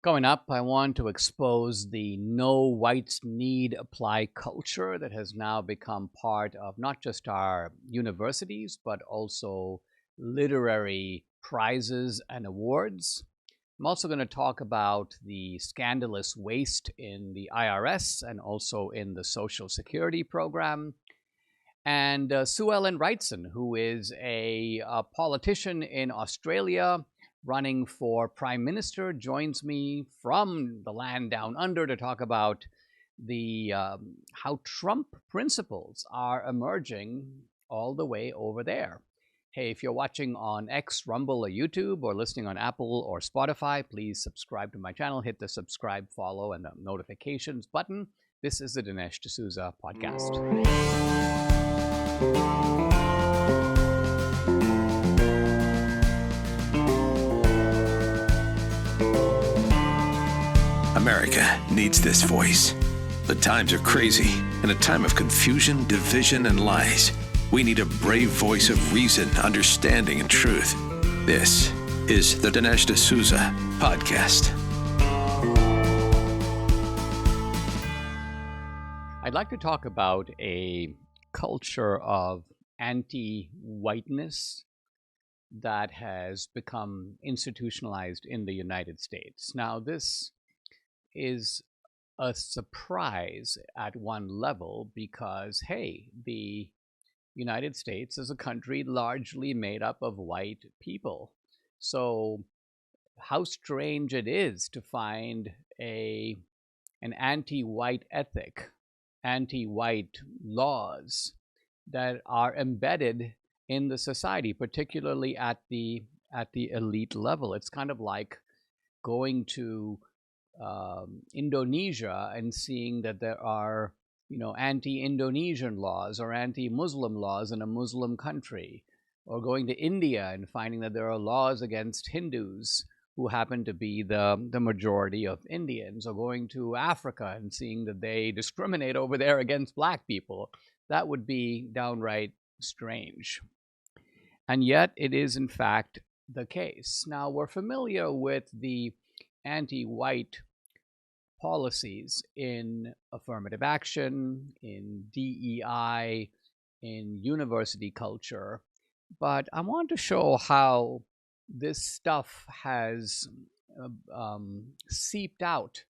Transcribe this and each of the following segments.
Coming up, I want to expose the no whites need apply culture that has now become part of not just our universities, but also literary prizes and awards. I'm also going to talk about the scandalous waste in the IRS and also in the Social Security program. And Suellen Wrightson, who is a politician in Australia running for prime minister, joins me from the land down under to talk about the how Trump principles are emerging all the way over there. Hey, if you're watching on X, Rumble, or YouTube, or listening on Apple or Spotify, please subscribe to my channel. Hit the subscribe, follow, and the notifications button. This is the Dinesh D'Souza podcast. America needs this voice. The times are crazy. In a time of confusion, division, and lies, we need a brave voice of reason, understanding, and truth. This is the Dinesh D'Souza podcast. I'd like to talk about a culture of anti-whiteness that has become institutionalized in the United States. Now, this is a surprise at one level because, hey, the United States is a country largely made up of white people. So how strange it is to find an anti-white ethic, anti-white laws that are embedded in the society, particularly at the elite level. It's kind of like going to Indonesia and seeing that there are, anti-Indonesian laws or anti-Muslim laws in a Muslim country, or going to India and finding that there are laws against Hindus who happen to be the majority of Indians, or going to Africa and seeing that they discriminate over there against black people. That would be downright strange. And yet it is in fact the case. Now, we're familiar with the anti-white policies in affirmative action, in DEI, in university culture, but I want to show how this stuff has seeped out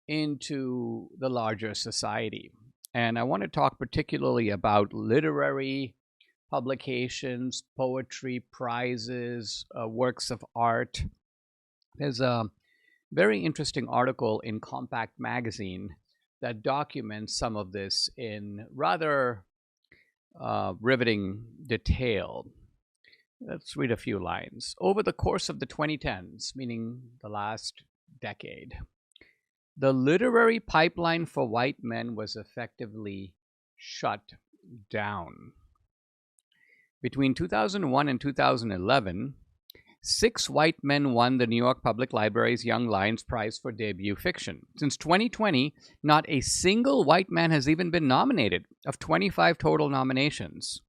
into the larger society. And I want to talk particularly about literary publications, poetry, prizes, works of art. There's a very interesting article in Compact Magazine that documents some of this in rather riveting detail. Let's read a few lines. Over the course of the 2010s, meaning the last decade, the literary pipeline for white men was effectively shut down. Between 2001 and 2011, 6 white men won the New York Public Library's Young Lions Prize for debut fiction. Since 2020, not a single white man has even been nominated, of 25 total nominations.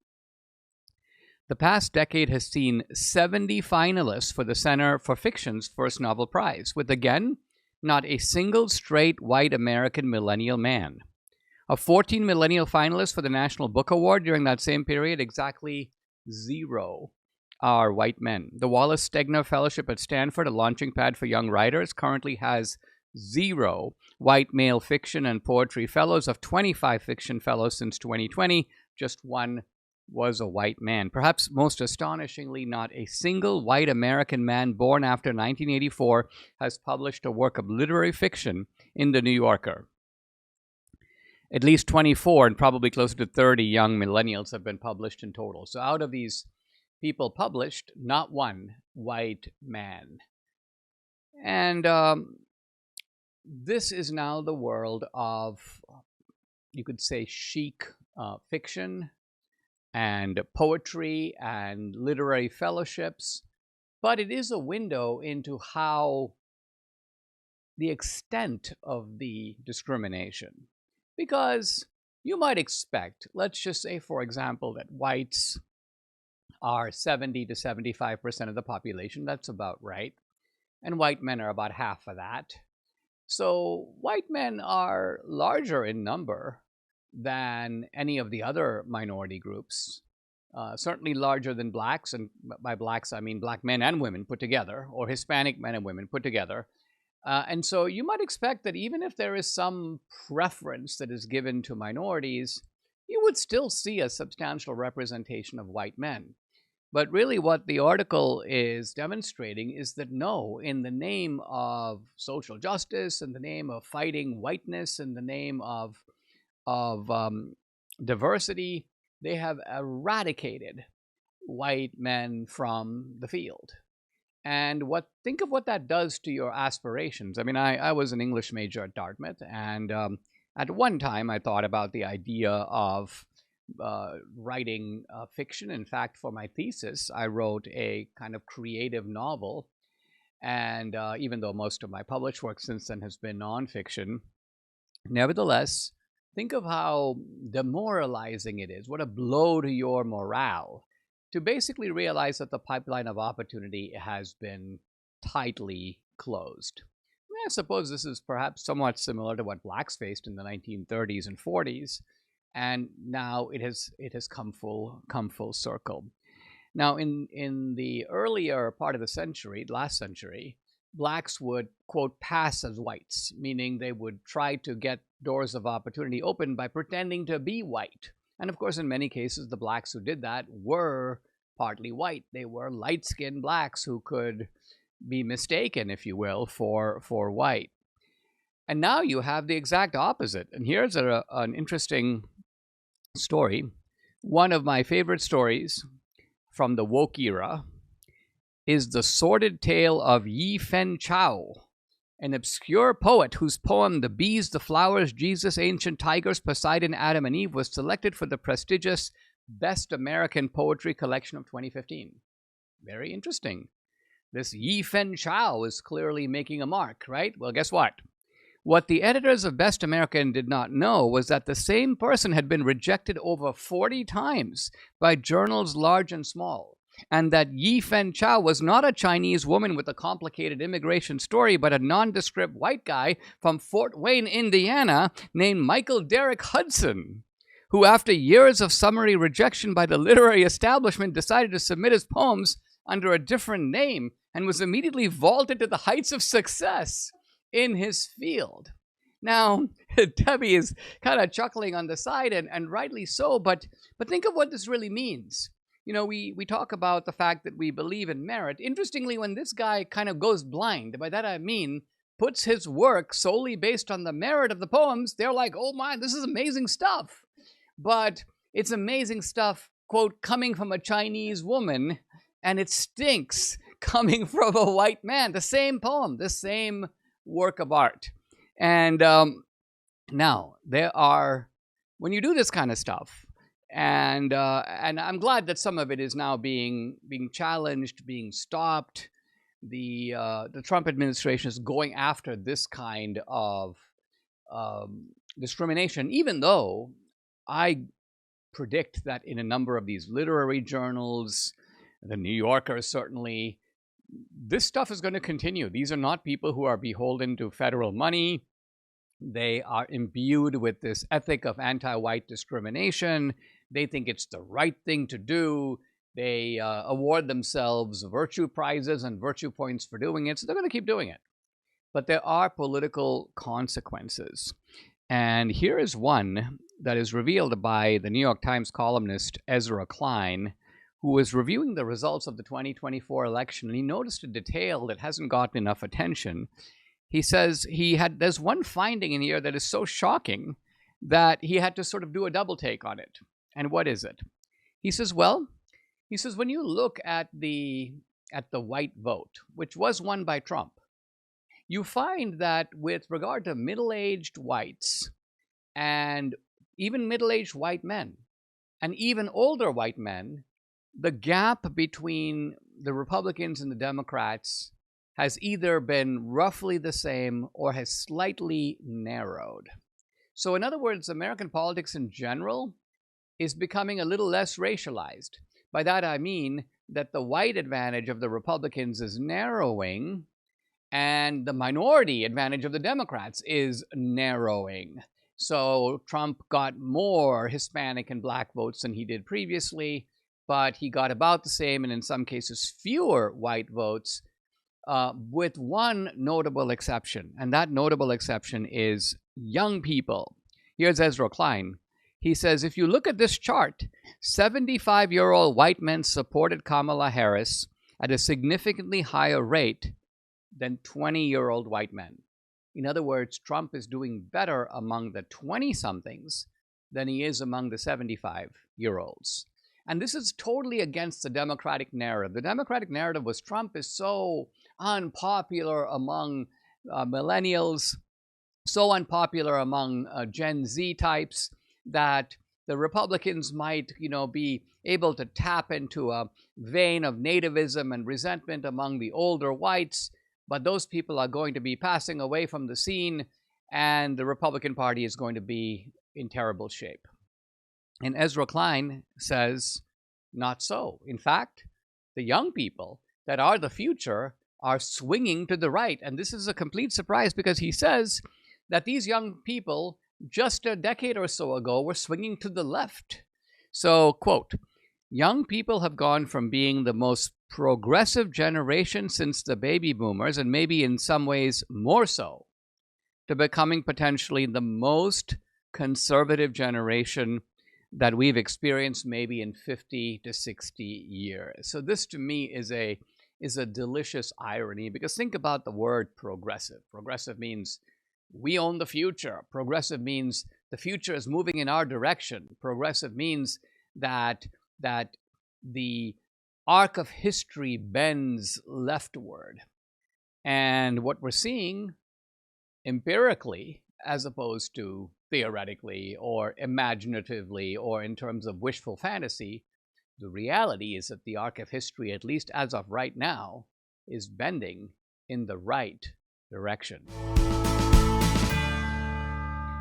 The past decade has seen 70 finalists for the Center for Fiction's First Novel Prize, with again, not a single straight white American millennial man. Of 14 millennial finalists for the National Book Award during that same period, exactly 0 are white men. The Wallace Stegner Fellowship at Stanford, a launching pad for young writers, currently has 0 white male fiction and poetry fellows. Of 25 fiction fellows since 2020, just 1 was a white man. Perhaps most astonishingly, not a single white American man born after 1984 has published a work of literary fiction in The New Yorker. At least 24 and probably closer to 30 young millennials have been published in total. So out of these people published, not one white man. And this is now the world of, you could say, chic fiction and poetry and literary fellowships. But it is a window into how the extent of the discrimination. Because you might expect, let's just say, for example, that whites are 70 to 75% of the population. That's about right. and white men are about half of that. So white men are larger in number than any of the other minority groups, certainly larger than blacks, and by blacks I mean black men and women put together, or Hispanic men and women put together. And so you might expect that even if there is some preference that is given to minorities, you would still see a substantial representation of white men. But really what the article is demonstrating is that no, in the name of social justice, in the name of fighting whiteness, in the name of diversity, they have eradicated white men from the field. And think of what that does to your aspirations. I mean, I was an English major at Dartmouth, and at one time I thought about the idea of writing fiction. In fact, for my thesis, I wrote a kind of creative novel. And even though most of my published work since then has been nonfiction, nevertheless, think of how demoralizing it is, what a blow to your morale, to basically realize that the pipeline of opportunity has been tightly closed. I suppose this is perhaps somewhat similar to what blacks faced in the 1930s and 40s, and now it has come full circle. Now, in the earlier part of the century, last century, blacks would, quote, pass as whites, meaning they would try to get doors of opportunity open by pretending to be white. And of course, in many cases, the blacks who did that were partly white. They were light-skinned blacks who could be mistaken, if you will, for white. And now you have the exact opposite. And here's an interesting story. One of my favorite stories from the woke era is the sordid tale of Yi Fen Chao, an obscure poet whose poem The Bees, the Flowers, Jesus, Ancient Tigers, Poseidon, Adam and Eve was selected for the prestigious Best American Poetry Collection of 2015. Very interesting. This Yi Fen Chao is clearly making a mark, right? Well, guess what? What the editors of Best American did not know was that the same person had been rejected over 40 times by journals large and small, and that Yi Fen Chao was not a Chinese woman with a complicated immigration story, but a nondescript white guy from Fort Wayne, Indiana, named Michael Derrick Hudson, who after years of summary rejection by the literary establishment decided to submit his poems under a different name and was immediately vaulted to the heights of success in his field. Now, Debbie is kind of chuckling on the side, and rightly so, but think of what this really means. You know, we talk about the fact that we believe in merit. Interestingly, when this guy kind of goes blind, by that I mean puts his work solely based on the merit of the poems, they're like, oh my, this is amazing stuff. But it's amazing stuff, quote, coming from a Chinese woman, and it stinks coming from a white man. The same poem, the same work of art. And now, when you do this kind of stuff, and I'm glad that some of it is now being challenged, being stopped. The Trump administration is going after this kind of discrimination, even though I predict that in a number of these literary journals, the New Yorker certainly, this stuff is going to continue. These are not people who are beholden to federal money. They are imbued with this ethic of anti-white discrimination. They think it's the right thing to do. They award themselves virtue prizes and virtue points for doing it, so they're going to keep doing it. But there are political consequences. And here is one that is revealed by the New York Times columnist Ezra Klein, who was reviewing the results of the 2024 election, and he noticed a detail that hasn't gotten enough attention. He says there's one finding in here that is so shocking that he had to sort of do a double take on it. And what is it? He says, when you look at the white vote, which was won by Trump, you find that with regard to middle-aged whites and even middle-aged white men and even older white men, the gap between the Republicans and the Democrats has either been roughly the same or has slightly narrowed. So in other words, American politics in general is becoming a little less racialized. By that I mean that the white advantage of the Republicans is narrowing, and the minority advantage of the Democrats is narrowing. So Trump got more Hispanic and black votes than he did previously, but he got about the same, and in some cases fewer white votes, with one notable exception. And that notable exception is young people. Here's Ezra Klein. He says, if you look at this chart, 75-year-old white men supported Kamala Harris at a significantly higher rate than 20-year-old white men. In other words, Trump is doing better among the 20-somethings than he is among the 75-year-olds. And this is totally against the Democratic narrative. The Democratic narrative was Trump is so unpopular among millennials, so unpopular among Gen Z types, that the Republicans might, be able to tap into a vein of nativism and resentment among the older whites, but those people are going to be passing away from the scene, and the Republican Party is going to be in terrible shape. And Ezra Klein says, not so. In fact, the young people that are the future are swinging to the right. And this is a complete surprise, because he says that these young people just a decade or so ago were swinging to the left. So, quote, young people have gone from being the most progressive generation since the baby boomers, and maybe in some ways more so, to becoming potentially the most conservative generation that we've experienced maybe in 50 to 60 years. So this to me is a delicious irony, because think about the word progressive. Progressive means we own the future. Progressive means the future is moving in our direction. Progressive means that the arc of history bends leftward. And what we're seeing empirically, as opposed to theoretically or imaginatively or in terms of wishful fantasy, the reality is that the arc of history, at least as of right now, is bending in the right direction.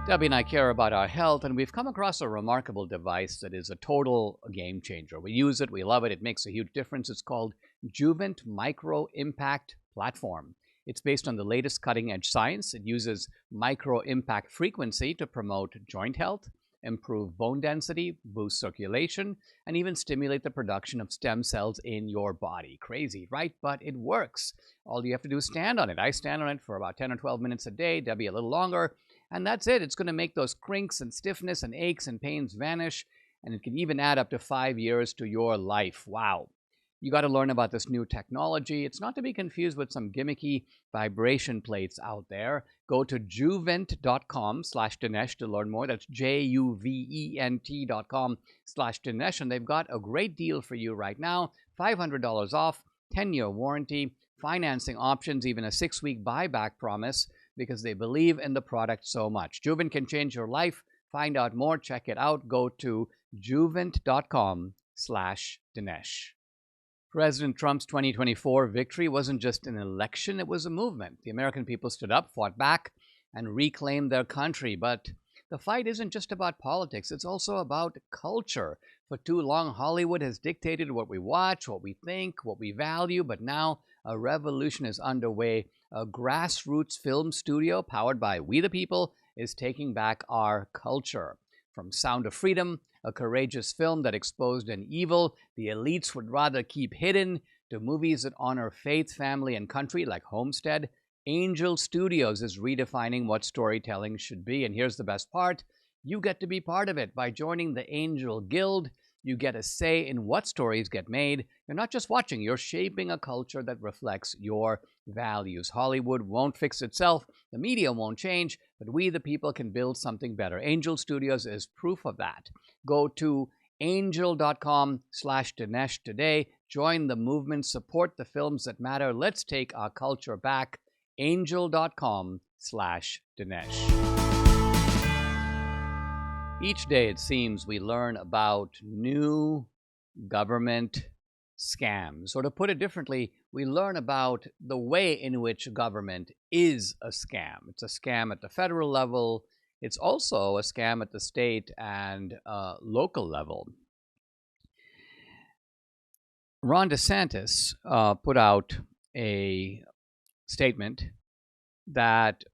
Debbie and I care about our health, and we've come across a remarkable device that is a total game changer. We use it, we love it, it makes a huge difference. It's called Juvent Micro Impact Platform. It's based on the latest cutting-edge science. It uses micro-impact frequency to promote joint health, improve bone density, boost circulation, and even stimulate the production of stem cells in your body. Crazy, right? But it works. All you have to do is stand on it. I stand on it for about 10 or 12 minutes a day, Debbie a little longer, and that's it. It's going to make those crinks and stiffness and aches and pains vanish, and it can even add up to 5 years to your life. Wow. You got to learn about this new technology. It's not to be confused with some gimmicky vibration plates out there. Go to juvent.com/Dinesh to learn more. That's juvent.com/Dinesh. And they've got a great deal for you right now. $500 off, 10-year warranty, financing options, even a 6-week buyback promise, because they believe in the product so much. Juvent can change your life. Find out more. Check it out. Go to juvent.com/Dinesh. President Trump's 2024 victory wasn't just an election, it was a movement. The American people stood up, fought back, and reclaimed their country. But the fight isn't just about politics, it's also about culture. For too long, Hollywood has dictated what we watch, what we think, what we value, but now a revolution is underway. A grassroots film studio powered by We the People is taking back our culture. From Sound of Freedom, a courageous film that exposed an evil the elites would rather keep hidden, to movies that honor faith, family, and country like Homestead, Angel Studios is redefining what storytelling should be. And here's the best part. You get to be part of it. By joining the Angel Guild, you get a say in what stories get made. You're not just watching, you're shaping a culture that reflects your values. Hollywood won't fix itself, the media won't change, but we the people can build something better. Angel Studios is proof of that. Go to angel.com/Dinesh today. Join the movement, support the films that matter. Let's take our culture back. Angel.com/Dinesh. Each day, it seems, we learn about new government scams. Or to put it differently, we learn about the way in which government is a scam. It's a scam at the federal level. It's also a scam at the state and local level. Ron DeSantis put out a statement that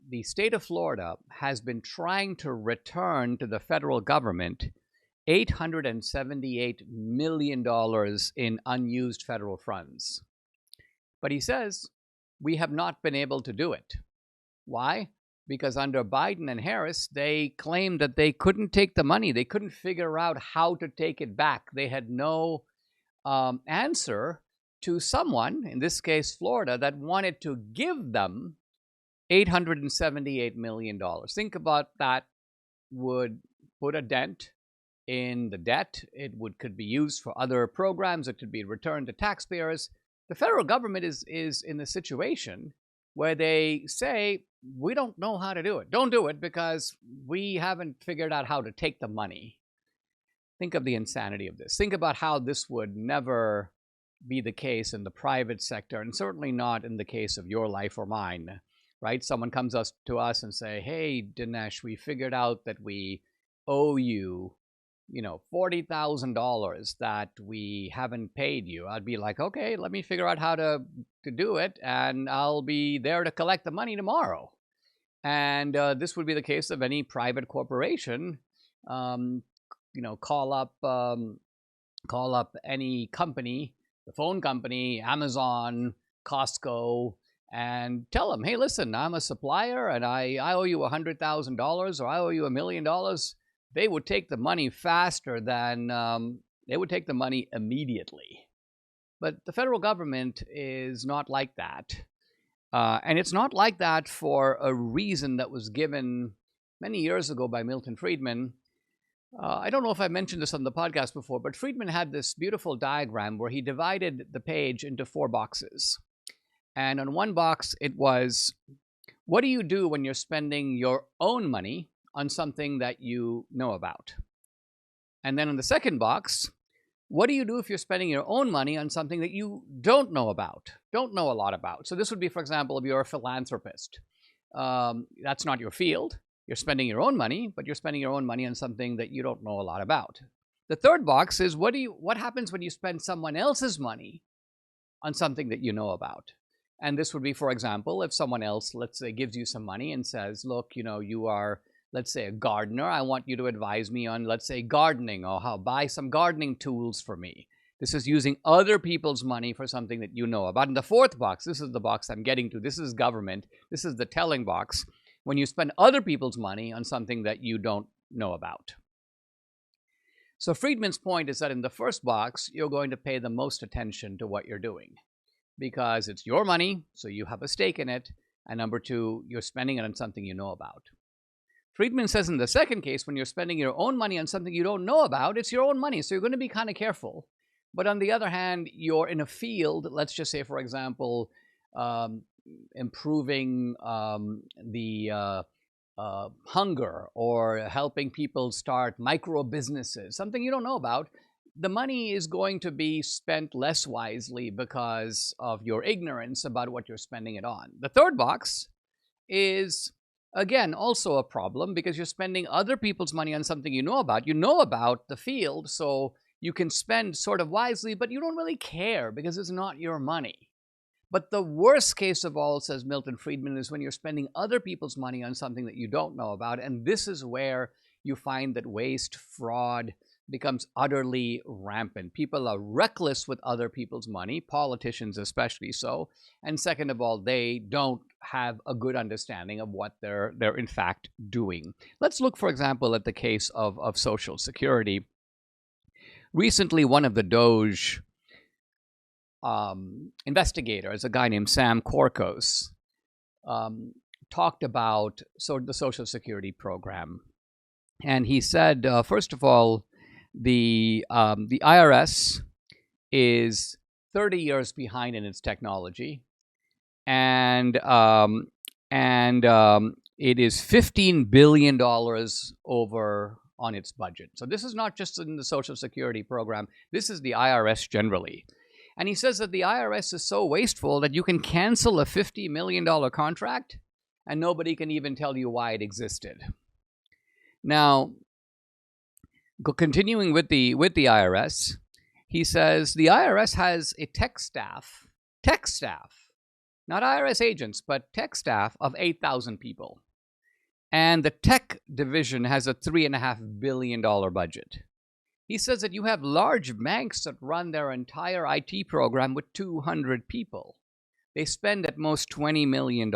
the state of Florida has been trying to return to the federal government $878 million in unused federal funds. But he says we have not been able to do it. Why? Because under Biden and Harris, they claimed that they couldn't take the money. They couldn't figure out how to take it back. They had no answer to someone, in this case Florida, that wanted to give them $878 million. Think about that. Would put a dent in the debt. It could be used for other programs. It could be returned to taxpayers. The federal government is in a situation where they say, we don't know how to do it. Don't do it because we haven't figured out how to take the money. Think of the insanity of this. Think about how this would never be the case in the private sector, and certainly not in the case of your life or mine, right? Someone comes to us and say, hey, Dinesh, we figured out that we owe you, $40,000 that we haven't paid you. I'd be like, okay, let me figure out how to do it, and I'll be there to collect the money tomorrow. And this would be the case of any private corporation. Call up any company, the phone company, Amazon, Costco, and tell them, hey, listen, I'm a supplier and I owe you $100,000 or I owe you $1 million. They would take the money faster than, they would take the money immediately. But the federal government is not like that. And it's not like that for a reason that was given many years ago by Milton Friedman. I don't know if I mentioned this on the podcast before, but Friedman had this beautiful diagram where he divided the page into 4 boxes. And on one box, it was, what do you do when you're spending your own money on something that you know about? And then on the second box, what do you do if you're spending your own money on something that you don't know about, don't know a lot about? So this would be, for example, if you're a philanthropist. That's not your field. You're spending your own money, but you're spending your own money on something that you don't know a lot about. The third box is, what happens when you spend someone else's money on something that you know about? And this would be, for example, if someone else, let's say, gives you some money and says, look, you are, let's say, a gardener. I want you to advise me on, let's say, gardening, or how buy some gardening tools for me. This is using other people's money for something that you know about. And the fourth box, this is the box I'm getting to. This is government. This is the telling box. When you spend other people's money on something that you don't know about. So Friedman's point is that in the first box, you're going to pay the most attention to what you're doing because it's your money, so you have a stake in it. And number 2, you're spending it on something you know about. Friedman says in the second case, when you're spending your own money on something you don't know about, it's your own money, so you're going to be kind of careful. But on the other hand, you're in a field, let's just say, for example, improving the hunger or helping people start micro businesses, something you don't know about, the money is going to be spent less wisely because of your ignorance about what you're spending it on. The third box is, again, also a problem because you're spending other people's money on something you know about. You know about the field, so you can spend sort of wisely, but you don't really care because it's not your money. But the worst case of all, says Milton Friedman, is when you're spending other people's money on something that you don't know about. And this is where you find that waste, fraud becomes utterly rampant. People are reckless with other people's money, politicians especially so. And second of all, they don't have a good understanding of what they're in fact doing. Let's look, for example, at the case of Social Security. Recently, one of the DOJ investigators, a guy named Sam Korkos, talked about the Social Security program. And he said, first of all, the IRS is 30 years behind in its technology, and it is $15 billion over on its budget. So this is not just in the Social Security program. This is the IRS generally. And he says that the IRS is so wasteful that you can cancel a $50 million contract and nobody can even tell you why it existed. Now, continuing with the IRS, he says the IRS has a tech staff not IRS agents, but tech staff of 8,000 people. And the tech division has a $3.5 billion budget. He says that you have large banks that run their entire IT program with 200 people. They spend at most $20 million.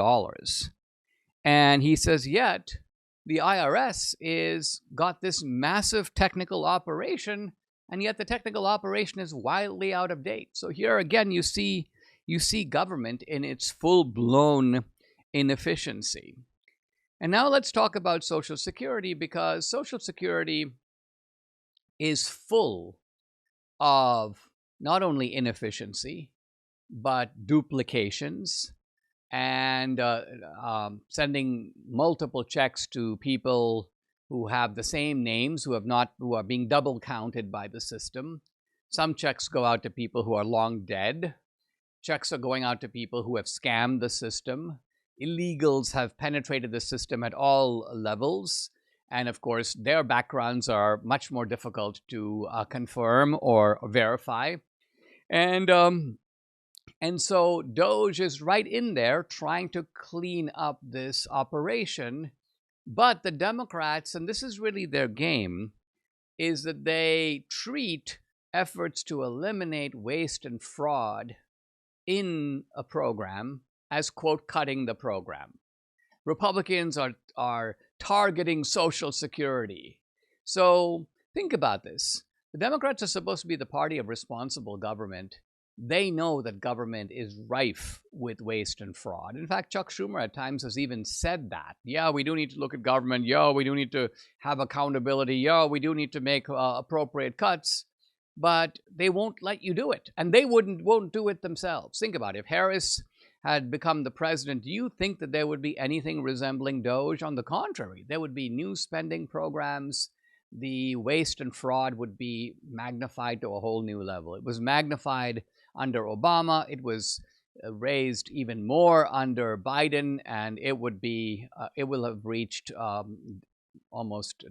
And he says, yet the IRS is got this massive technical operation, and yet the technical operation is wildly out of date. So here again, you see government in its full-blown inefficiency. And now let's talk about Social Security, because Social Security is full of not only inefficiency, but duplications and sending multiple checks to people who have the same names, who are being double counted by the system. Some checks go out to people who are long dead. Checks are going out to people who have scammed the system. Illegals have penetrated the system at all levels. And of course, their backgrounds are much more difficult to confirm or verify. And so DOGE is right in there trying to clean up this operation. But the Democrats, and this is really their game, is that they treat efforts to eliminate waste and fraud in a program as, quote, cutting the program. Republicans are targeting Social Security. So think about this. The Democrats are supposed to be the party of responsible government. They know that government is rife with waste and fraud. In fact, Chuck Schumer at times has even said that. Yeah, we do need to look at government. Yeah, we do need to have accountability. Yeah, we do need to make appropriate cuts. But they won't let you do it. And they won't do it themselves. Think about it. If Harris had become the president, do you think that there would be anything resembling DOGE? On the contrary, there would be new spending programs. The waste and fraud would be magnified to a whole new level. It was magnified under Obama. It was raised even more under Biden, and it will have reached almost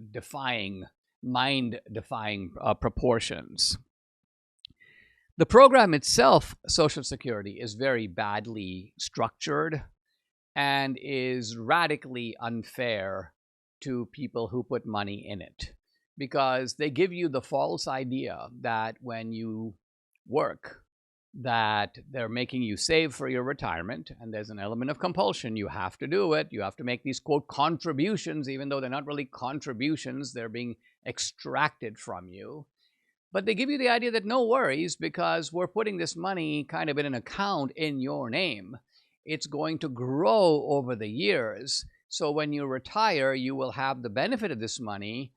mind-defying proportions. The program itself, Social Security, is very badly structured and is radically unfair to people who put money in it, because they give you the false idea that when you work, that they're making you save for your retirement, and there's an element of compulsion. You have to do it. You have to make these, quote, contributions, even though they're not really contributions. They're being extracted from you. But they give you the idea that no worries, because we're putting this money kind of in an account in your name. It's going to grow over the years. So when you retire, you will have the benefit of this money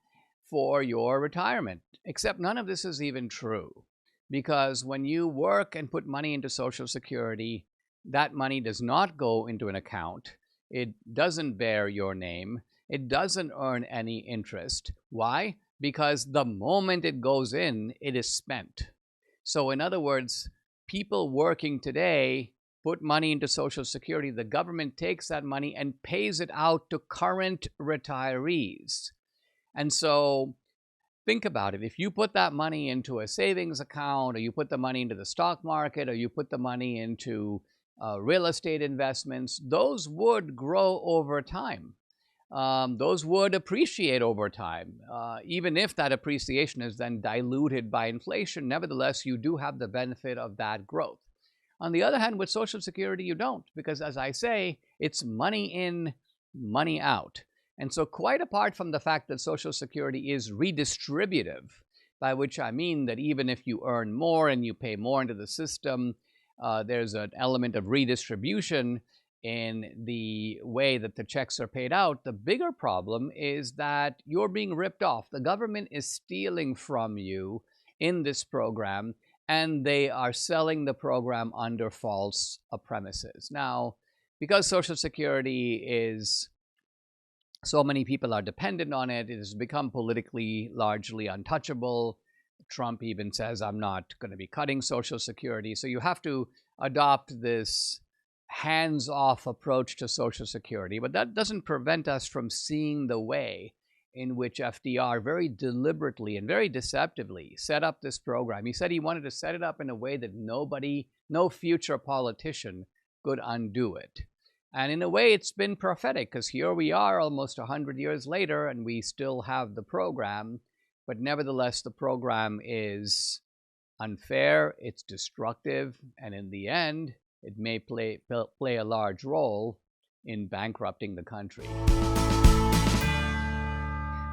for your retirement. Except none of this is even true. Because when you work and put money into Social Security, that money does not go into an account. It doesn't bear your name. It doesn't earn any interest. Why? Because the moment it goes in, it is spent. So in other words, people working today put money into Social Security. The government takes that money and pays it out to current retirees. And so think about it. If you put that money into a savings account, or you put the money into the stock market, or you put the money into real estate investments, those would grow over time. Those would appreciate over time. Even if that appreciation is then diluted by inflation, nevertheless, you do have the benefit of that growth. On the other hand, with Social Security, you don't, because as I say, it's money in, money out. And so quite apart from the fact that Social Security is redistributive, by which I mean that even if you earn more and you pay more into the system, there's an element of redistribution in the way that the checks are paid out. The bigger problem is that you're being ripped off. The government is stealing from you in this program, and they are selling the program under false premises. Now, because Social Security is, so many people are dependent on it, it has become politically largely untouchable. Trump even says, I'm not going to be cutting Social Security. So you have to adopt this hands-off approach to Social Security. But that doesn't prevent us from seeing the way in which FDR very deliberately and very deceptively set up this program. He said he wanted to set it up in a way that no future politician could undo it. And in a way, it's been prophetic, because here we are almost 100 years later, and we still have the program. But nevertheless, the program is unfair, it's destructive, and in the end, it may play a large role in bankrupting the country.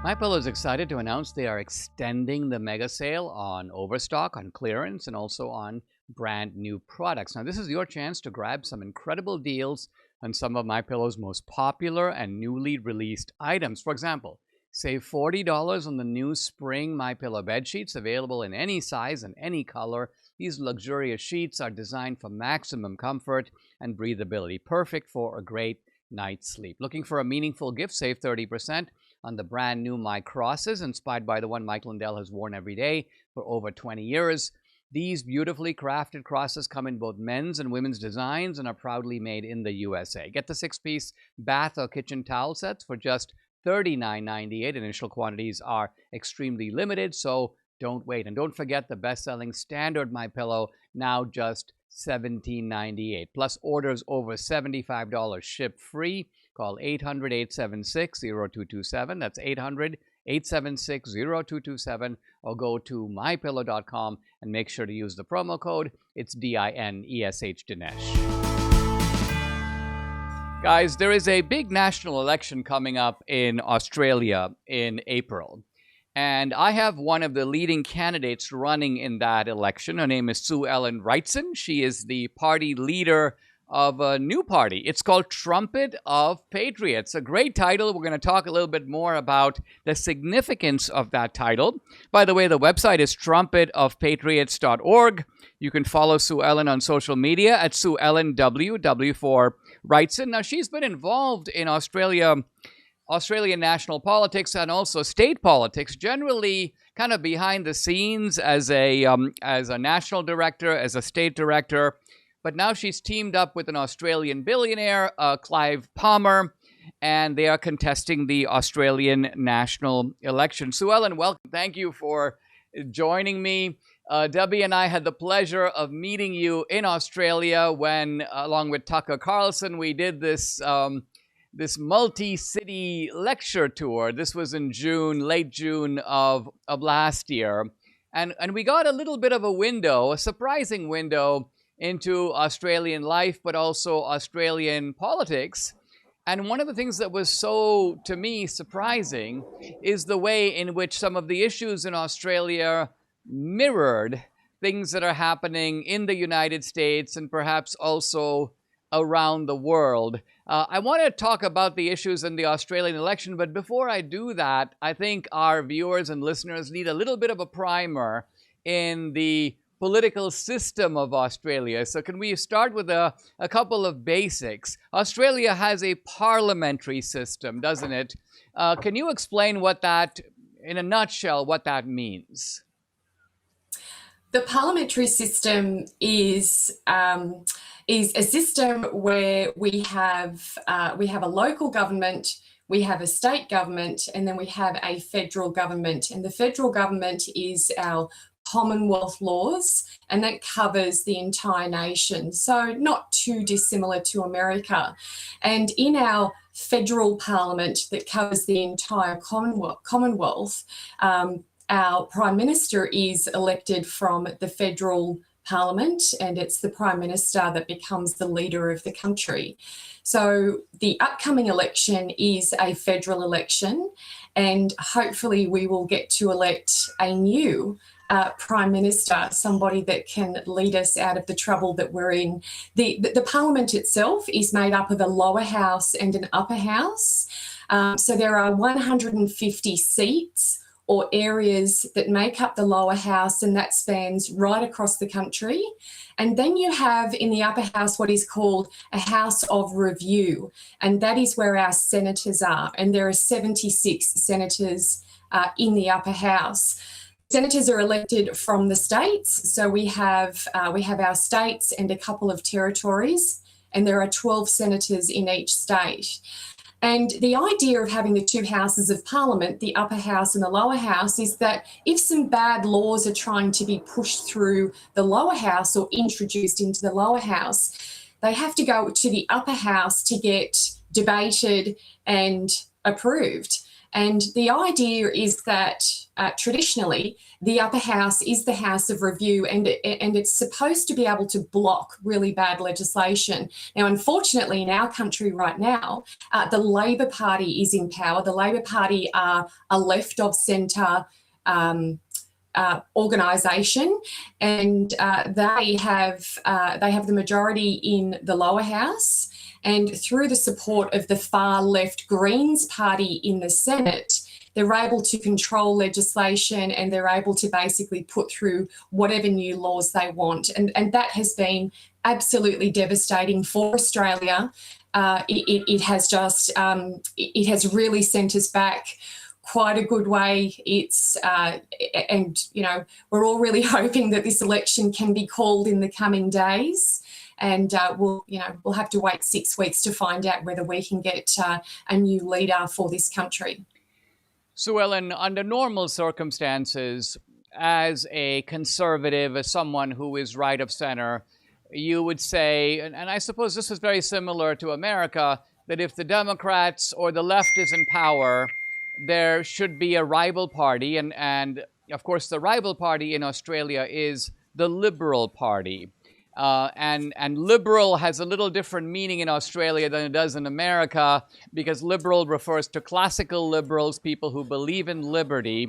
MyPillow is excited to announce they are extending the mega sale on overstock, on clearance, and also on brand new products. Now, this is your chance to grab some incredible deals on some of MyPillow's most popular and newly released items. For example, save $40 on the new spring MyPillow bed sheets, available in any size and any color. These luxurious sheets are designed for maximum comfort and breathability, perfect for a great night's sleep. Looking for a meaningful gift? Save 30% on the brand new My Crosses, inspired by the one Mike Lindell has worn every day for over 20 years. These beautifully crafted crosses come in both men's and women's designs and are proudly made in the USA. Get the 6-piece bath or kitchen towel sets for just $39.98. Initial quantities are extremely limited, so don't wait. And don't forget the best-selling standard MyPillow, now just $17.98. Plus, orders over $75 ship free. Call 800-876-0227. That's 800-876-0227. Or go to mypillow.com and make sure to use the promo code. It's DINESH, Dinesh. Guys, there is a big national election coming up in Australia in April. And I have one of the leading candidates running in that election. Her name is Suellen Wrightson. She is the party leader of a new party. It's called Trumpet of Patriots. A great title. We're going to talk a little bit more about the significance of that title. By the way, the website is trumpetofpatriots.org. You can follow Suellen on social media at Suellen W for Wrightson. Now, she's been involved in Australian national politics and also state politics, generally kind of behind the scenes as a national director, as a state director. But now she's teamed up with an Australian billionaire, Clive Palmer, and they are contesting the Australian national election. Suellen, welcome. Thank you for joining me. Debbie and I had the pleasure of meeting you in Australia when, along with Tucker Carlson, we did this multi-city lecture tour. This was in June, late June of last year. And we got a little bit of a window, a surprising window, into Australian life, but also Australian politics. And one of the things that was so, to me, surprising is the way in which some of the issues in Australia mirrored things that are happening in the United States and perhaps also around the world. I want to talk about the issues in the Australian election, but before I do that, I think our viewers and listeners need a little bit of a primer in the political system of Australia. So can we start with a couple of basics? Australia has a parliamentary system, doesn't it? Can you explain what that, in a nutshell, what that means? The parliamentary system is a system where we have a local government, we have a state government, and then we have a federal government. And the federal government is our Commonwealth laws, and that covers the entire nation. So not too dissimilar to America. And in our federal parliament that covers the entire Commonwealth, our Prime Minister is elected from the federal Parliament, and it's the Prime Minister that becomes the leader of the country. So the upcoming election is a federal election, and hopefully we will get to elect a new Prime Minister, somebody that can lead us out of the trouble that we're in. The Parliament itself is made up of a lower house and an upper house. So there are 150 seats or areas that make up the lower house, and that spans right across the country. And then you have in the upper house what is called a House of Review, and that is where our senators are. And there are 76 senators in the upper house. Senators are elected from the states, so we have our states and a couple of territories, and there are 12 senators in each state. And the idea of having the two houses of parliament, the upper house and the lower house, is that if some bad laws are trying to be pushed through the lower house or introduced into the lower house, they have to go to the upper house to get debated and approved. And the idea is that traditionally, the upper house is the house of review, and it's supposed to be able to block really bad legislation. Now, unfortunately, in our country right now, the Labor Party is in power. The Labor Party are a left of centre organisation, and they have the majority in the lower house. And through the support of the far left Greens Party in the Senate, they're able to control legislation, and they're able to basically put through whatever new laws they want. And that has been absolutely devastating for Australia. It has really sent us back quite a good way. And we're all really hoping that this election can be called in the coming days. And we'll have to wait 6 weeks to find out whether we can get a new leader for this country. Suellen, under normal circumstances, as a conservative, as someone who is right of center, you would say, and I suppose this is very similar to America, that if the Democrats or the left is in power, there should be a rival party. And of course, the rival party in Australia is the Liberal Party. And liberal has a little different meaning in Australia than it does in America, because liberal refers to classical liberals, people who believe in liberty.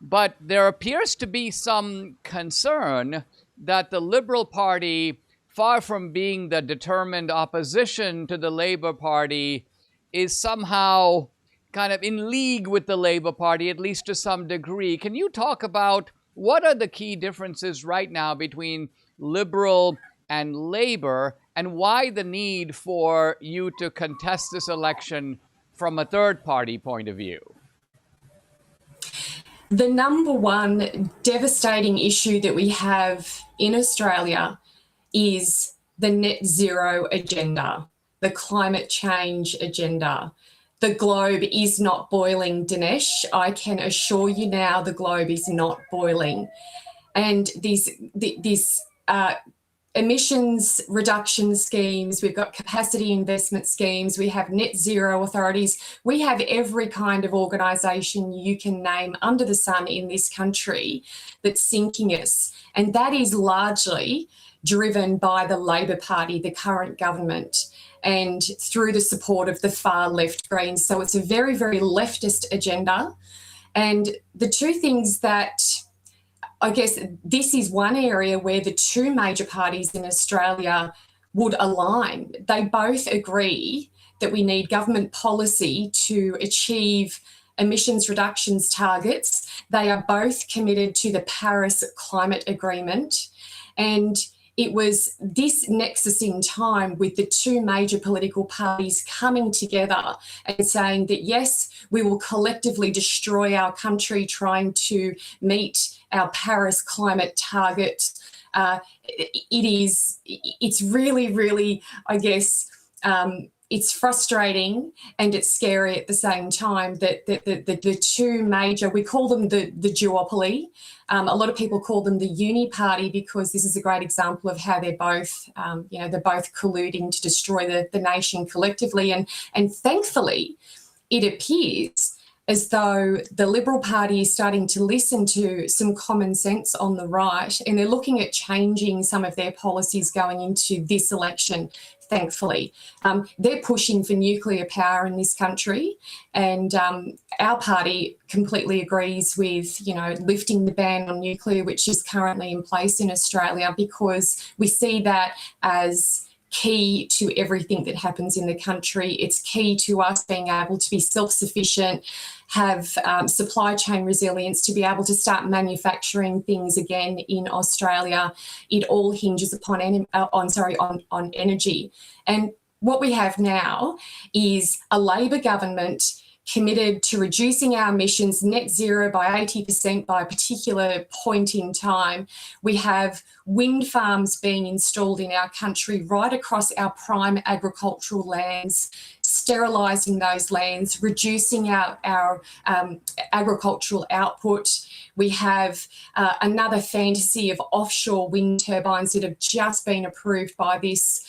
But there appears to be some concern that the Liberal Party, far from being the determined opposition to the Labour Party, is somehow kind of in league with the Labour Party, at least to some degree. Can you talk about what are the key differences right now between Liberal and Labour, and why the need for you to contest this election from a third party point of view? The number one devastating issue that we have in Australia is the net zero agenda, the climate change agenda. The globe is not boiling, Dinesh. I can assure you now the globe is not boiling. And these emissions reduction schemes, we've got capacity investment schemes, we have net zero authorities, we have every kind of organisation you can name under the sun in this country that's sinking us. And that is largely driven by the Labor Party, the current government, and through the support of the far left Greens. So it's a very, very leftist agenda. And the two things that I guess this is one area where the two major parties in Australia would align. They both agree that we need government policy to achieve emissions reductions targets. They are both committed to the Paris Climate Agreement. And it was this nexus in time with the two major political parties coming together and saying that, yes, we will collectively destroy our country trying to meet our Paris climate target. It's really, really, I guess, it's frustrating and it's scary at the same time that the two major, we call them the duopoly. A lot of people call them the uni party because this is a great example of how they're both, they're both colluding to destroy the nation collectively. And thankfully, it appears as though the Liberal Party is starting to listen to some common sense on the right, and they're looking at changing some of their policies going into this election, thankfully. They're pushing for nuclear power in this country, and our party completely agrees with, lifting the ban on nuclear, which is currently in place in Australia, because we see that as key to everything that happens in the country. It's key to us being able to be self-sufficient, have supply chain resilience, to be able to start manufacturing things again in Australia. It all hinges upon energy. And what we have now is a Labor government committed to reducing our emissions net zero by 80% by a particular point in time. We have wind farms being installed in our country right across our prime agricultural lands, sterilising those lands, reducing our agricultural output. We have another fantasy of offshore wind turbines that have just been approved by this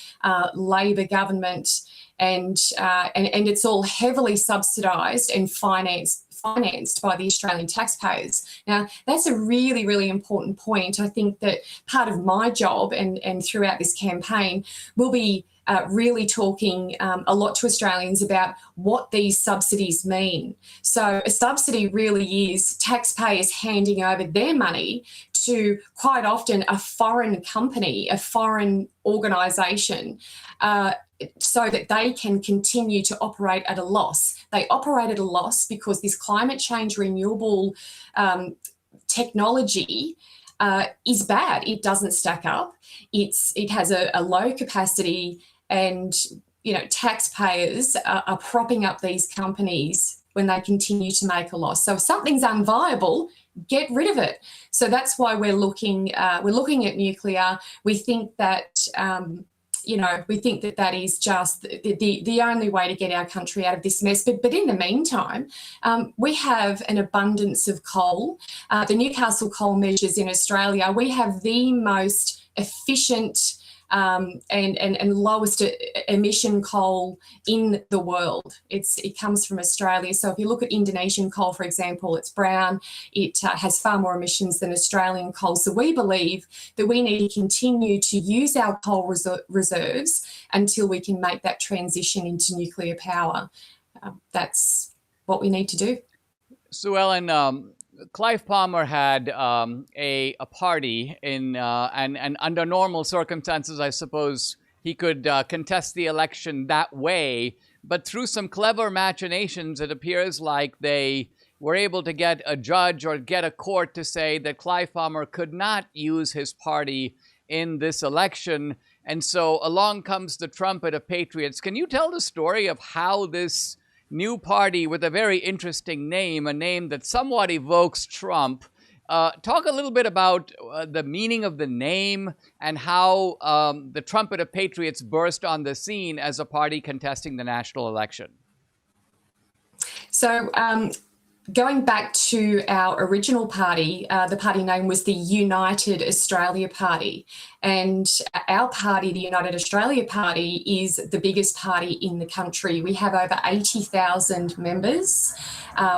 Labor government, and it's all heavily subsidised and financed by the Australian taxpayers. Now, that's a really, really important point. I think that part of my job and throughout this campaign will be really talking a lot to Australians about what these subsidies mean. So a subsidy really is taxpayers handing over their money to quite often a foreign company, a foreign organisation, so that they can continue to operate at a loss. They operate at a loss because this climate change renewable technology is bad. It doesn't stack up. It has a low capacity, and taxpayers are propping up these companies when they continue to make a loss. So if something's unviable, get rid of it. So that's why we're looking at nuclear. We think that that is just the only way to get our country out of this mess. But in the meantime, we have an abundance of coal. The Newcastle coal measures in Australia, we have the most efficient and lowest emission coal in the world. It comes from Australia. So if you look at Indonesian coal, for example, it's brown. It has far more emissions than Australian coal. So we believe that we need to continue to use our coal reserves until we can make that transition into nuclear power. That's what we need to do. Suellen, Clive Palmer had a party and under normal circumstances, I suppose he could contest the election that way. But through some clever machinations, it appears like they were able to get a judge or get a court to say that Clive Palmer could not use his party in this election. And so along comes the trumpet of patriots. Can you tell the story of how this new party with a very interesting name, a name that somewhat evokes Trump, talk a little bit about the meaning of the name and how the Trumpet of Patriots burst on the scene as a party contesting the national election? So going back to our original party, the party name was the United Australia Party. And our party, the United Australia Party, is the biggest party in the country. We have over 80,000 members.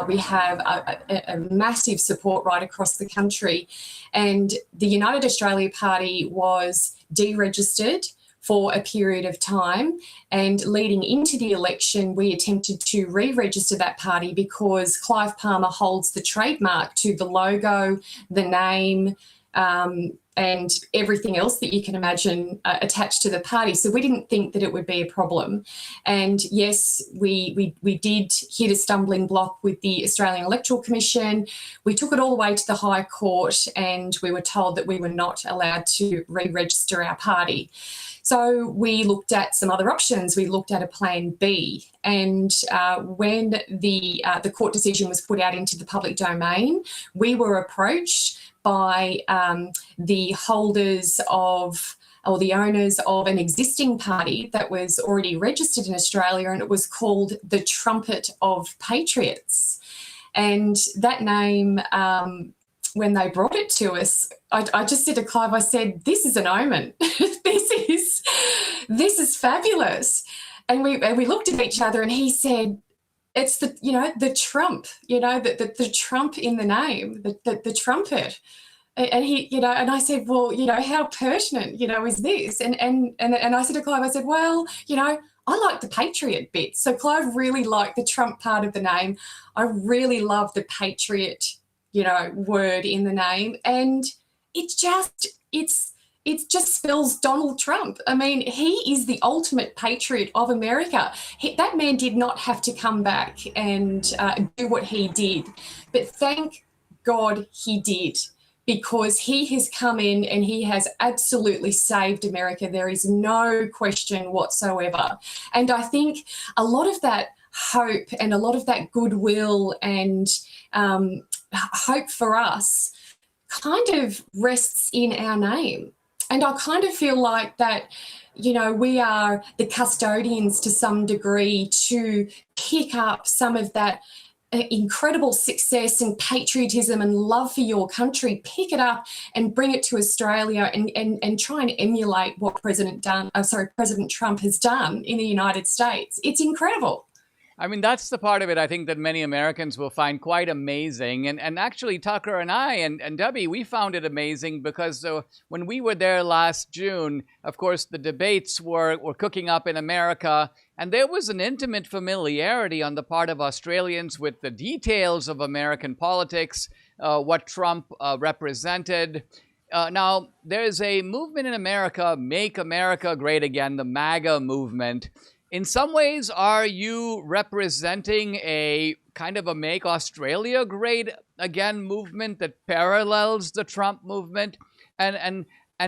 We have a massive support right across the country. And the United Australia Party was deregistered for a period of time. And leading into the election, we attempted to re-register that party because Clive Palmer holds the trademark to the logo, the name, and everything else that you can imagine attached to the party. So we didn't think that it would be a problem. And yes, we did hit a stumbling block with the Australian Electoral Commission. We took it all the way to the High Court, and we were told that we were not allowed to re-register our party. So we looked at some other options. We looked at a plan B. And when the court decision was put out into the public domain, we were approached by the holders of, or the owners of, an existing party that was already registered in Australia, and it was called the Trumpet of Patriots. And that name, when they brought it to us, I just said to Clive, I said, this is an omen. This is fabulous. And we looked at each other, and he said, it's the Trump, the Trump in the name, the trumpet. And he, and I said, well, how pertinent, is this? And I said to Clive, I said, well, I like the patriot bit. So Clive really liked the Trump part of the name. I really love the patriot, word in the name. And it just spells Donald Trump. I mean, he is the ultimate patriot of America. That man did not have to come back and do what he did. But thank God he did, because he has come in and he has absolutely saved America. There is no question whatsoever. And I think a lot of that hope and a lot of that goodwill and hope for us kind of rests in our name. And I kind of feel like that, we are the custodians to some degree to pick up some of that incredible success and patriotism and love for your country, pick it up and bring it to Australia and try and emulate what President Trump has done in the United States. It's incredible. I mean, that's the part of it I think that many Americans will find quite amazing. And actually, Tucker and I and Debbie, we found it amazing because when we were there last June, of course, the debates were cooking up in America. And there was an intimate familiarity on the part of Australians with the details of American politics, what Trump represented. Now, there's a movement in America, Make America Great Again, the MAGA movement. In some ways, are you representing a kind of a Make Australia Great Again movement that parallels the Trump movement? And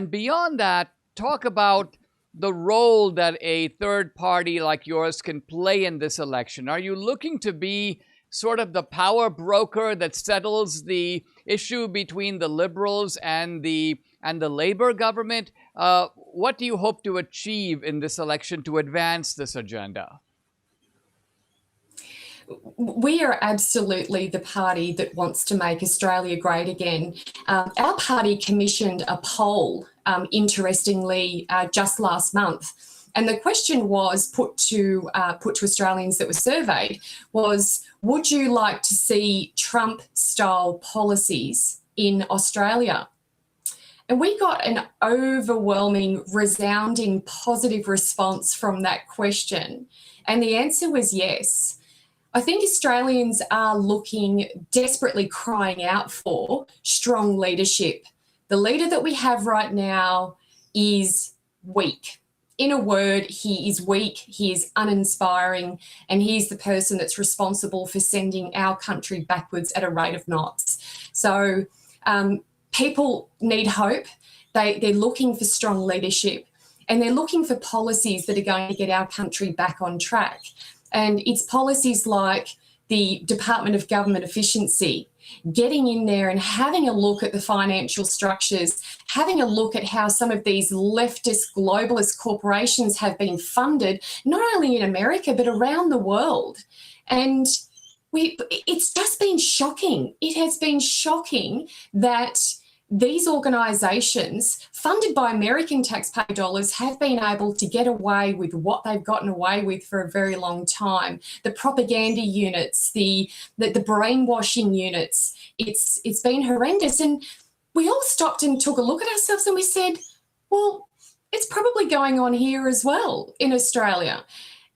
beyond that, talk about the role that a third party like yours can play in this election. Are you looking to be sort of the power broker that settles the issue between the Liberals and the Labor government? What do you hope to achieve in this election to advance this agenda? We are absolutely the party that wants to make Australia great again. Our party commissioned a poll, interestingly, just last month. And the question was put to Australians that were surveyed was, would you like to see Trump-style policies in Australia? And we got an overwhelming, resounding, positive response from that question. And the answer was yes. I think Australians are looking, desperately crying out for strong leadership. The leader that we have right now is weak. In a word, he is weak, he is uninspiring, and he's the person that's responsible for sending our country backwards at a rate of knots. So people need hope. They're looking for strong leadership, and they're looking for policies that are going to get our country back on track. And it's policies like the Department of Government Efficiency, getting in there and having a look at the financial structures, having a look at how some of these leftist, globalist corporations have been funded, not only in America, but around the world. And it's just been shocking. It has been shocking that these organisations, funded by American taxpayer dollars, have been able to get away with what they've gotten away with for a very long time. The propaganda units, the brainwashing units, it's been horrendous. And we all stopped and took a look at ourselves and we said, well, it's probably going on here as well in Australia.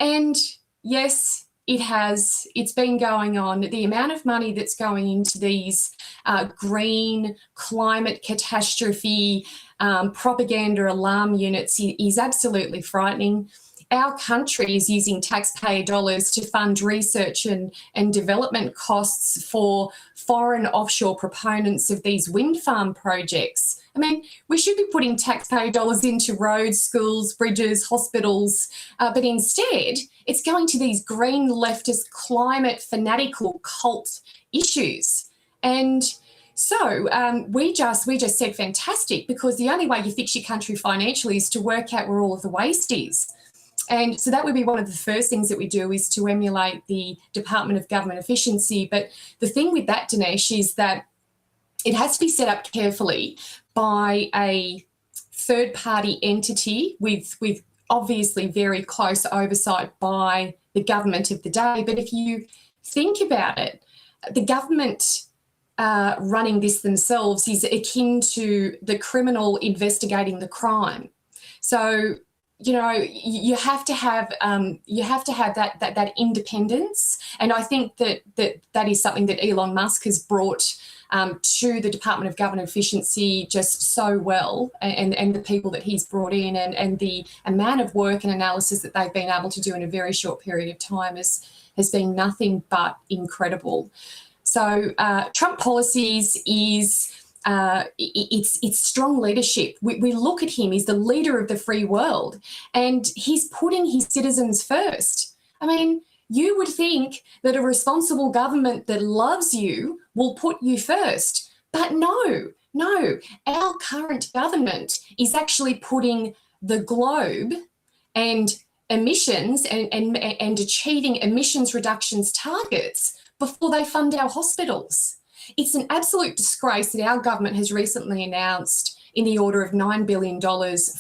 And yes, it has. It's been going on. The amount of money that's going into these green climate catastrophe propaganda alarm units is absolutely frightening. Our country is using taxpayer dollars to fund research and development costs for foreign offshore proponents of these wind farm projects. I mean, we should be putting taxpayer dollars into roads, schools, bridges, hospitals, but instead it's going to these green leftist climate fanatical cult issues. And so we just said fantastic, because the only way you fix your country financially is to work out where all of the waste is. And so that would be one of the first things that we do, is to emulate the Department of Government Efficiency. But the thing with that, Dinesh, is that it has to be set up carefully by a third-party entity with obviously very close oversight by the government of the day. But if you think about it, the government running this themselves is akin to the criminal investigating the crime. So, you know, you have to have that independence, and I think that is something that Elon Musk has brought to the Department of Government Efficiency just so well, and the people that he's brought in, and the amount of work and analysis that they've been able to do in a very short period of time has been nothing but incredible. So Trump policies is it's strong leadership. We look at him, he's the leader of the free world, and he's putting his citizens first. I mean, you would think that a responsible government that loves you will put you first, but no, our current government is actually putting the globe and emissions and achieving emissions reductions targets before they fund our hospitals. It's an absolute disgrace that our government has recently announced in the order of $9 billion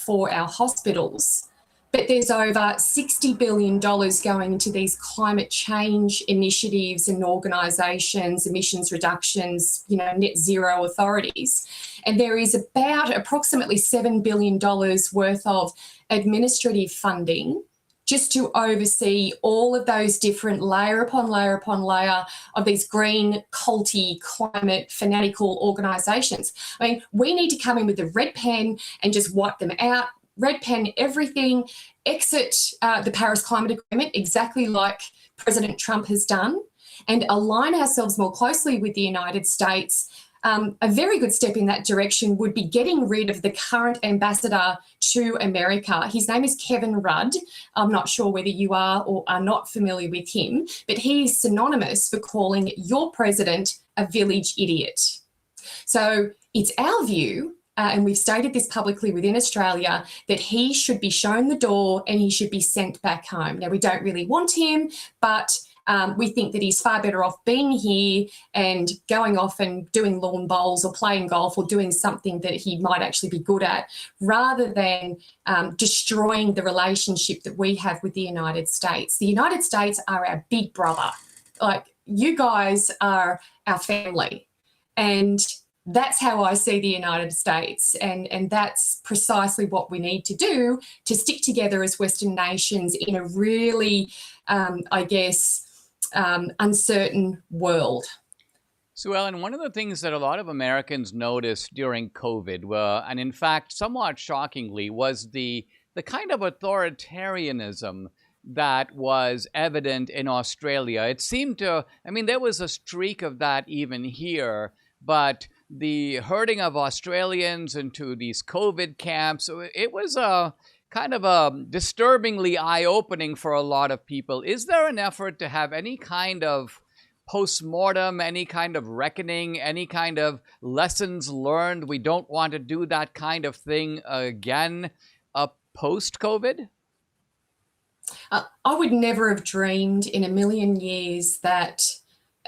for our hospitals. But there's over $60 billion going into these climate change initiatives and organisations, emissions reductions, net zero authorities. And there is about approximately $7 billion worth of administrative funding just to oversee all of those different layer upon layer upon layer of these green, culty, climate, fanatical organisations. I mean, we need to come in with a red pen and just wipe them out, red pen everything, exit the Paris Climate Agreement exactly like President Trump has done, and align ourselves more closely with the United States. A very good step in that direction would be getting rid of the current ambassador to America. His name is Kevin Rudd. I'm not sure whether you are or are not familiar with him, but he is synonymous for calling your president a village idiot. So it's our view, and we've stated this publicly within Australia, that he should be shown the door and he should be sent back home. Now, we don't really want him, but we think that he's far better off being here and going off and doing lawn bowls or playing golf or doing something that he might actually be good at, rather than destroying the relationship that we have with the United States. The United States are our big brother. Like, you guys are our family. And that's how I see the United States. And that's precisely what we need to do to stick together as Western nations in a really, uncertain world. Suellen, one of the things that a lot of Americans noticed during COVID, and in fact, somewhat shockingly, was the kind of authoritarianism that was evident in Australia. It seemed to, there was a streak of that even here, but the herding of Australians into these COVID camps, it was kind of disturbingly eye-opening for a lot of people. Is there an effort to have any kind of post-mortem, any kind of reckoning, any kind of lessons learned? We don't want to do that kind of thing again post-COVID? I would never have dreamed in a million years that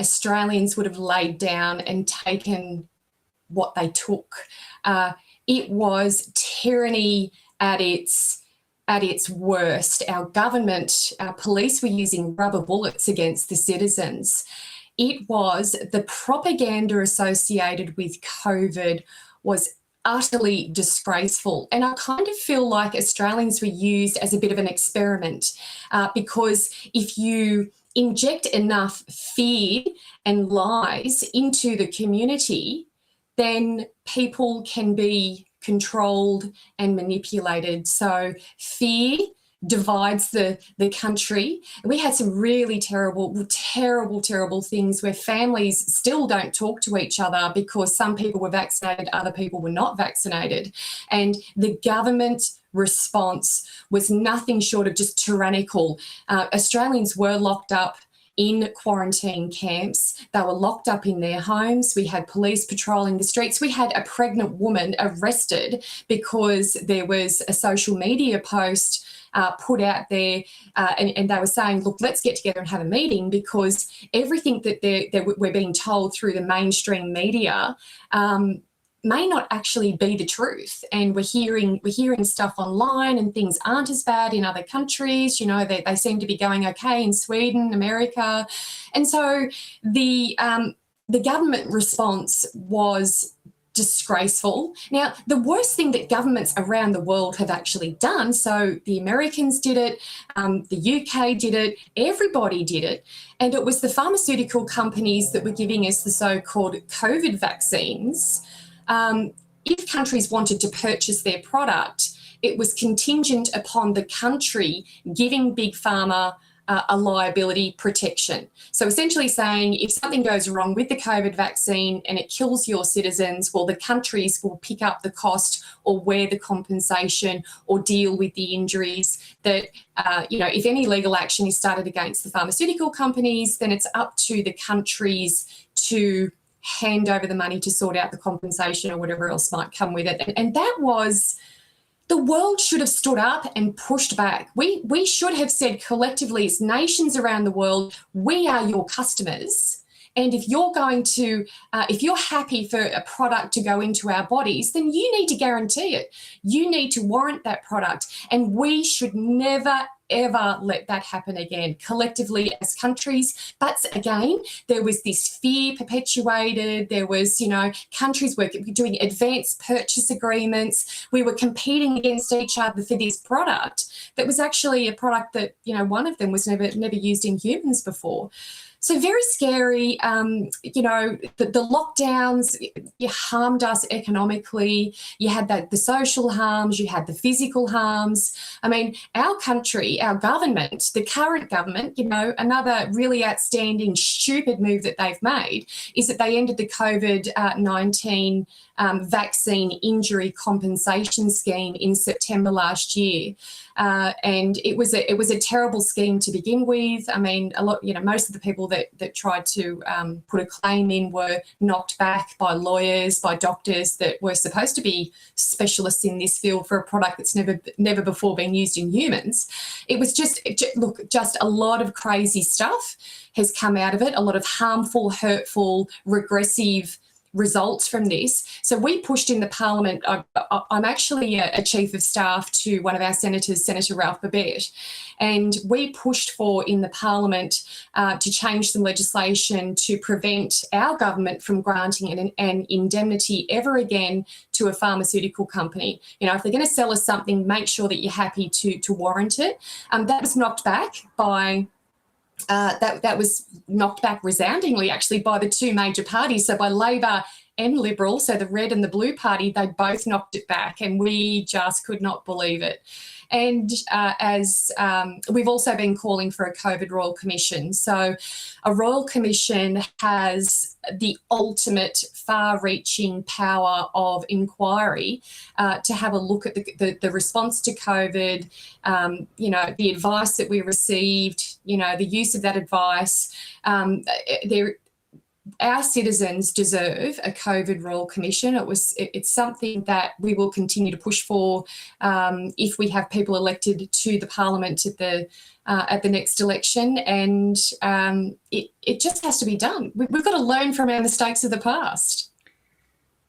Australians would have laid down and taken what they took. It was tyranny at its worst. Our government, our police were using rubber bullets against the citizens. It was the propaganda associated with COVID was utterly disgraceful. And I kind of feel like Australians were used as a bit of an experiment because if you inject enough fear and lies into the community, then people can be controlled and manipulated. So fear divides the country. We had some really terrible things where families still don't talk to each other because some people were vaccinated, other people were not vaccinated. And the government response was nothing short of just tyrannical. Australians were locked up in quarantine camps. They were locked up in their homes. We had police patrolling the streets. We had a pregnant woman arrested because there was a social media post put out there and they were saying, look, let's get together and have a meeting, because everything that we're being told through the mainstream media may not actually be the truth. And we're hearing stuff online and things aren't as bad in other countries. They seem to be going okay in Sweden, America. And so the government response was disgraceful. Now, the worst thing that governments around the world have actually done, so the Americans did it, the UK did it, everybody did it, and it was the pharmaceutical companies that were giving us the so-called COVID vaccines. If countries wanted to purchase their product, it was contingent upon the country giving Big Pharma a liability protection. So essentially saying if something goes wrong with the COVID vaccine and it kills your citizens, well, the countries will pick up the cost or wear the compensation or deal with the injuries that, if any legal action is started against the pharmaceutical companies, then it's up to the countries to hand over the money to sort out the compensation or whatever else might come with it. And that was the world should have stood up and pushed back. We should have said collectively, as nations around the world, we are your customers. And if you're going to, if you're happy for a product to go into our bodies, then you need to guarantee it. You need to warrant that product. And we should never, ever let that happen again, collectively as countries. But again, there was this fear perpetuated. There was, countries were doing advanced purchase agreements. We were competing against each other for this product that was actually a product that, one of them was never used in humans before. So very scary. The lockdowns, you harmed us economically. You had the social harms, you had the physical harms. I mean, our country, our government, the current government, another really outstanding, stupid move that they've made is that they ended the COVID-19 vaccine injury compensation scheme in September last year. And it was a terrible scheme to begin with. I mean, most of the people that tried to put a claim in were knocked back by lawyers, by doctors that were supposed to be specialists in this field for a product that's never before been used in humans. It was just a lot of crazy stuff has come out of it, a lot of harmful, hurtful, regressive results from this. So we pushed in the parliament. I'm actually a chief of staff to one of our senators, Senator Ralph Babet, and we pushed for in the parliament to change some legislation to prevent our government from granting an indemnity ever again to a pharmaceutical company. If they're going to sell us something, make sure that you're happy to warrant it. That was knocked back by that was knocked back resoundingly, actually, by the two major parties. So by Labor and Liberal, so the Red and the Blue Party, they both knocked it back, and we just could not believe it. And as we've also been calling for a COVID Royal Commission. So a Royal Commission has the ultimate far-reaching power of inquiry to have a look at the response to COVID, the advice that we received, the use of that advice. Our citizens deserve a COVID Royal Commission. It's something that we will continue to push for if we have people elected to the Parliament at the next election, and it just has to be done. We've got to learn from our mistakes of the past.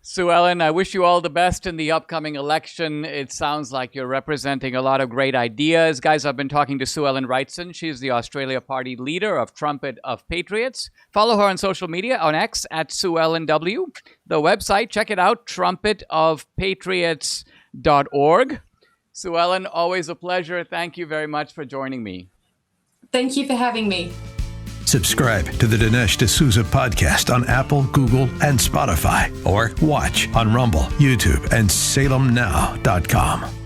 Suellen, I wish you all the best in the upcoming election. It sounds like you're representing a lot of great ideas. Guys, I've been talking to Suellen Wrightson. She's the Australia Party leader of Trumpet of Patriots. Follow her on social media on X at SuellenW. The website, check it out, trumpetofpatriots.org. Suellen, always a pleasure. Thank you very much for joining me. Thank you for having me. Subscribe to the Dinesh D'Souza podcast on Apple, Google, and Spotify, or watch on Rumble, YouTube, and SalemNow.com.